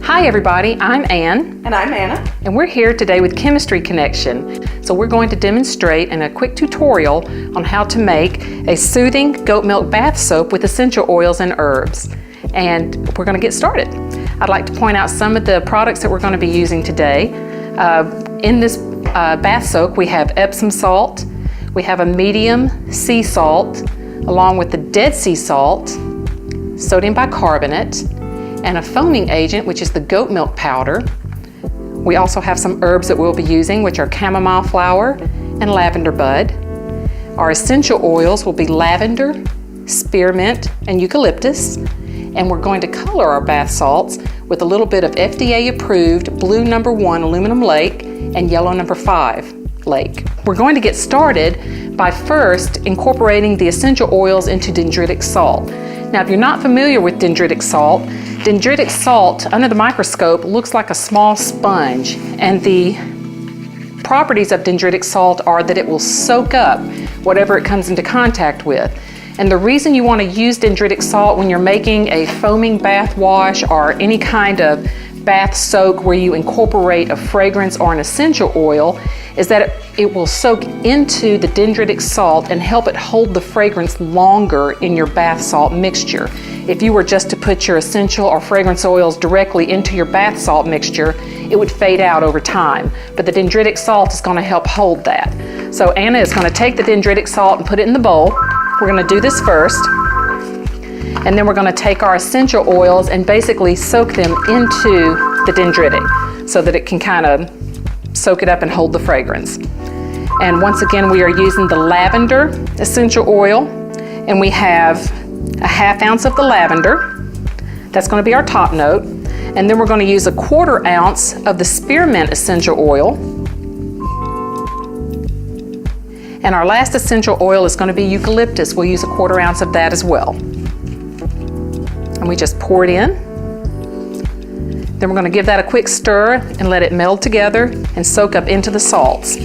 Hi everybody, I'm Ann. And I'm Anna. And we're here today with Chemistry Connection. So we're going to demonstrate in a quick tutorial on how to make a soothing goat milk bath soap with essential oils and herbs. And we're going to get started. I'd like to point out some of the products that we're going to be using today. In this bath soap we have Epsom salt, we have a medium sea salt, along with the Dead Sea salt, sodium bicarbonate, and a foaming agent, which is the goat milk powder. We also have some herbs that we'll be using, which are chamomile flower and lavender bud. Our essential oils will be lavender, spearmint, and eucalyptus. And we're going to color our bath salts with a little bit of FDA-approved blue No. 1 aluminum lake and yellow No. 5 lake. We're going to get started by first incorporating the essential oils into dendritic salt. Now, if you're not familiar with dendritic salt under the microscope looks like a small sponge, and the properties of dendritic salt are that it will soak up whatever it comes into contact with. And the reason you want to use dendritic salt when you're making a foaming bath wash or any kind of bath soak where you incorporate a fragrance or an essential oil is that it will soak into the dendritic salt and help it hold the fragrance longer in your bath salt mixture. If you were just to put your essential or fragrance oils directly into your bath salt mixture, it would fade out over time. But the dendritic salt is going to help hold that. So Anna is going to take the dendritic salt and put it in the bowl. We're going to do this first. And then we're going to take our essential oils and basically soak them into the dendritic so that it can kind of soak it up and hold the fragrance. And once again, we are using the lavender essential oil, and we have a ½ ounce of the lavender. That's going to be our top note. And then we're going to use a ¼ ounce of the spearmint essential oil. And our last essential oil is going to be eucalyptus. We'll use a ¼ ounce of that as well. And we just pour it in. Then we're going to give that a quick stir and let it meld together and soak up into the salts.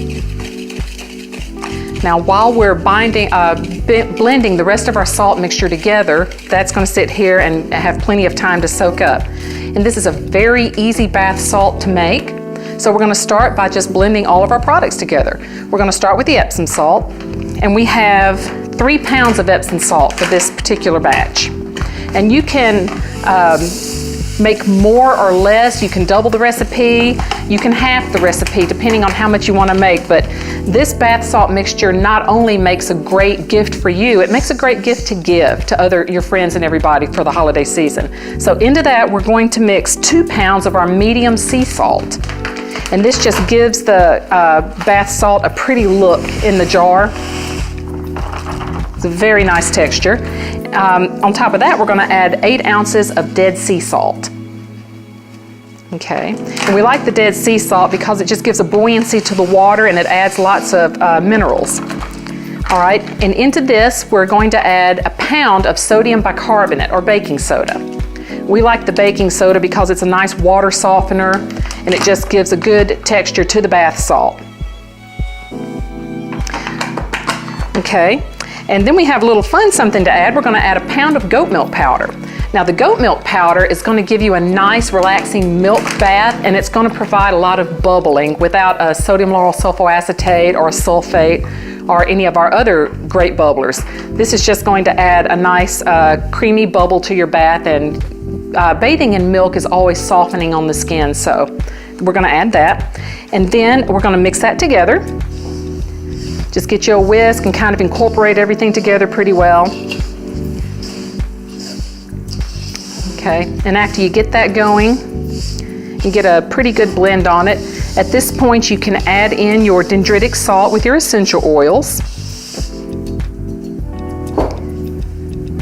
Now, while we're blending the rest of our salt mixture together, that's going to sit here and have plenty of time to soak up. And this is a very easy bath salt to make. So we're going to start by just blending all of our products together. We're going to start with the Epsom salt, and we have 3 pounds of Epsom salt for this particular batch. And you can make more or less. You can double the recipe. You can half the recipe depending on how much you want to make. But this bath salt mixture not only makes a great gift for you, it makes a great gift to give to your friends and everybody for the holiday season. So into that, we're going to mix 2 pounds of our medium sea salt. And this just gives the bath salt a pretty look in the jar. It's a very nice texture. On top of that, we're going to add 8 ounces of Dead Sea salt. Okay, and we like the Dead Sea salt because it just gives a buoyancy to the water and it adds lots of minerals. All right, and into this, we're going to add a pound of sodium bicarbonate or baking soda. We like the baking soda because it's a nice water softener and it just gives a good texture to the bath salt. Okay. And then we have a little fun something to add. We're going to add a pound of goat milk powder. Now the goat milk powder is going to give you a nice relaxing milk bath, and it's going to provide a lot of bubbling without a sodium lauryl sulfoacetate or a sulfate or any of our other great bubblers. This is just going to add a nice creamy bubble to your bath, and bathing in milk is always softening on the skin, so we're going to add that. And then we're going to mix that together. Just get you a whisk and kind of incorporate everything together pretty well. Okay, and after you get that going, you get a pretty good blend on it. At this point, you can add in your dendritic salt with your essential oils.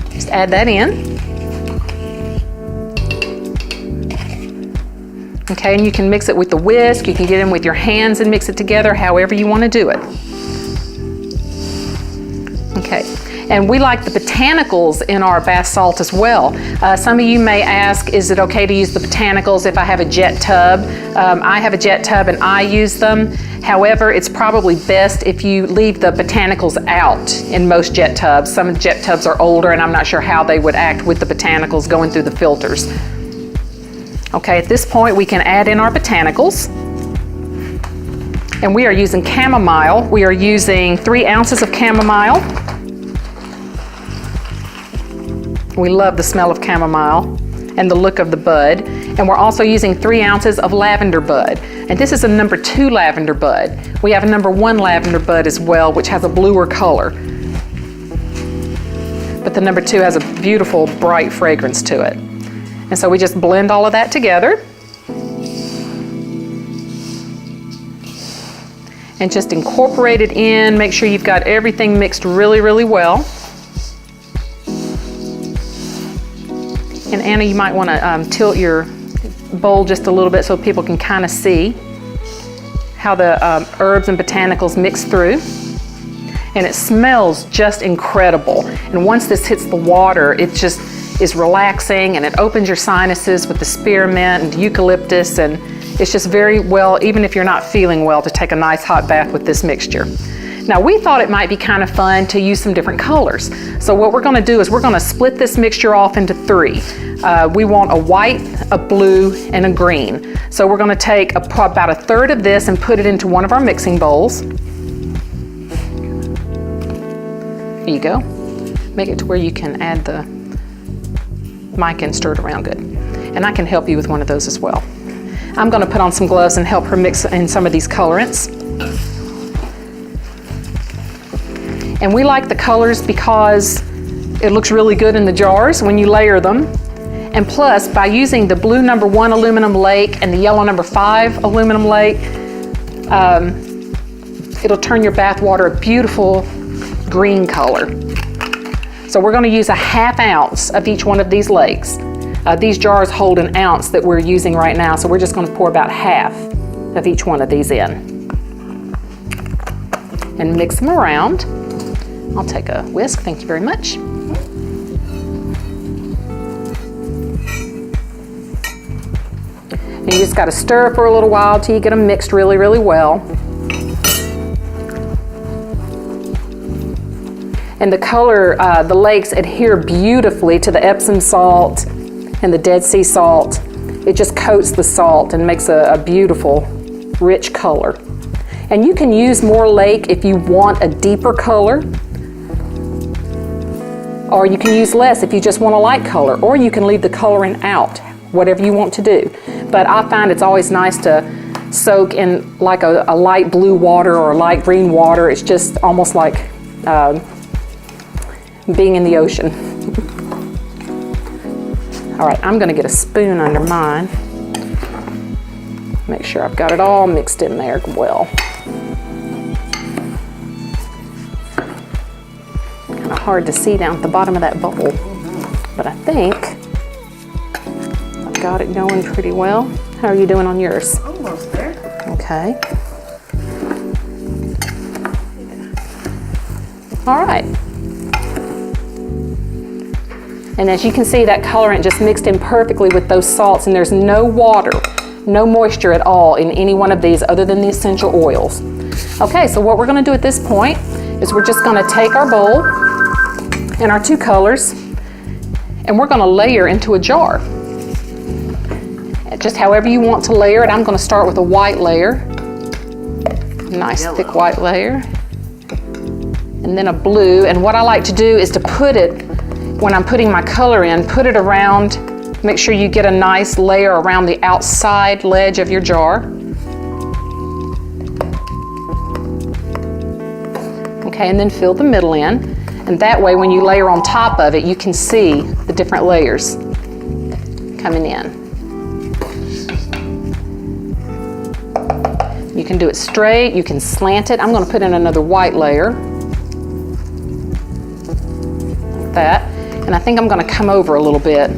Just add that in. Okay, and you can mix it with the whisk. You can get in with your hands and mix it together however you want to do it. Okay, and we like the botanicals in our bath salt as well. Some of you may ask, is it okay to use the botanicals if I have a jet tub? I have a jet tub and I use them. However, it's probably best if you leave the botanicals out in most jet tubs. Some jet tubs are older and I'm not sure how they would act with the botanicals going through the filters. Okay, at this point we can add in our botanicals. And we are using chamomile. We are using 3 ounces of chamomile. We love the smell of chamomile and the look of the bud. And we're also using 3 ounces of lavender bud. And this is a number 2 lavender bud. We have a number 1 lavender bud as well, which has a bluer color. But the number 2 has a beautiful, bright fragrance to it. And so we just blend all of that together. And just incorporate it in. Make sure you've got everything mixed really, really well. And Anna, you might want to tilt your bowl just a little bit so people can kind of see how the herbs and botanicals mix through. And it smells just incredible. And once this hits the water, it just is relaxing, and it opens your sinuses with the spearmint and eucalyptus, and it's just very well, even if you're not feeling well, to take a nice hot bath with this mixture. Now we thought it might be kind of fun to use some different colors. So what we're going to do is we're going to split this mixture off into 3. We want a white, a blue, and a green. So we're going to take about 1/3 of this and put it into one of our mixing bowls. Here you go. Make it to where you can add the mic and stir it around good. And I can help you with one of those as well. I'm going to put on some gloves and help her mix in some of these colorants. And we like the colors because it looks really good in the jars when you layer them. And plus, by using the blue number 1 aluminum lake and the yellow number 5 aluminum lake, it'll turn your bath water a beautiful green color. So we're going to use a 1/2 ounce of each one of these lakes. These jars hold 1 ounce that we're using right now, so we're just going to pour about 1/2 of each one of these in. And mix them around. I'll take a whisk, thank you very much. And you just got to stir for a little while till you get them mixed really, really well. And the color, the lakes adhere beautifully to the Epsom salt and the Dead Sea salt. It just coats the salt and makes a beautiful, rich color. And you can use more lake if you want a deeper color, or you can use less if you just want a light color, or you can leave the coloring out, whatever you want to do. But I find it's always nice to soak in like a light blue water or a light green water. It's just almost like being in the ocean. All right, I'm gonna get a spoon under mine. Make sure I've got it all mixed in there well. Kind of hard to see down at the bottom of that bowl, but I think I've got it going pretty well. How are you doing on yours? Almost there. Okay. All right. And as you can see, that colorant just mixed in perfectly with those salts, and there's no water, no moisture at all in any one of these other than the essential oils. Okay, so what we're going to do at this point is we're just going to take our bowl and our 2 colors, and we're going to layer into a jar. Just however you want to layer it. I'm going to start with a white layer, nice Yellow. thick white layer, and then a blue. And what I like to do is to put it, when I'm putting my color in, put it around, make sure you get a nice layer around the outside ledge of your jar. Okay, and then fill the middle in. And that way when you layer on top of it, you can see the different layers coming in. You can do it straight, you can slant it. I'm going to put in another white layer. Like that. And I think I'm going to come over a little bit,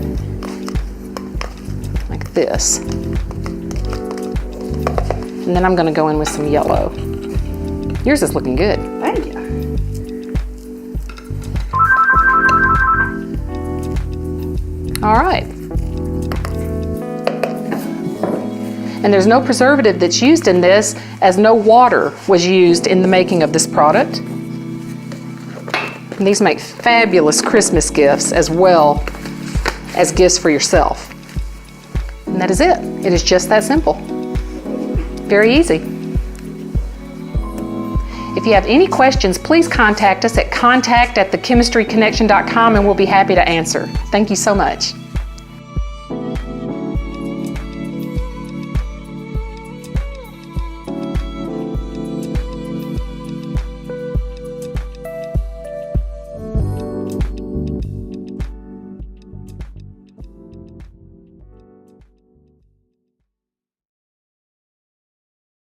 like this. And then I'm going to go in with some yellow. Yours is looking good. Thank you. All right. And there's no preservative that's used in this, as no water was used in the making of this product. And these make fabulous Christmas gifts as well as gifts for yourself. And that is it. It is just that simple. Very easy. If you have any questions, please contact us at contact@thechemistryconnection.com and we'll be happy to answer. Thank you so much.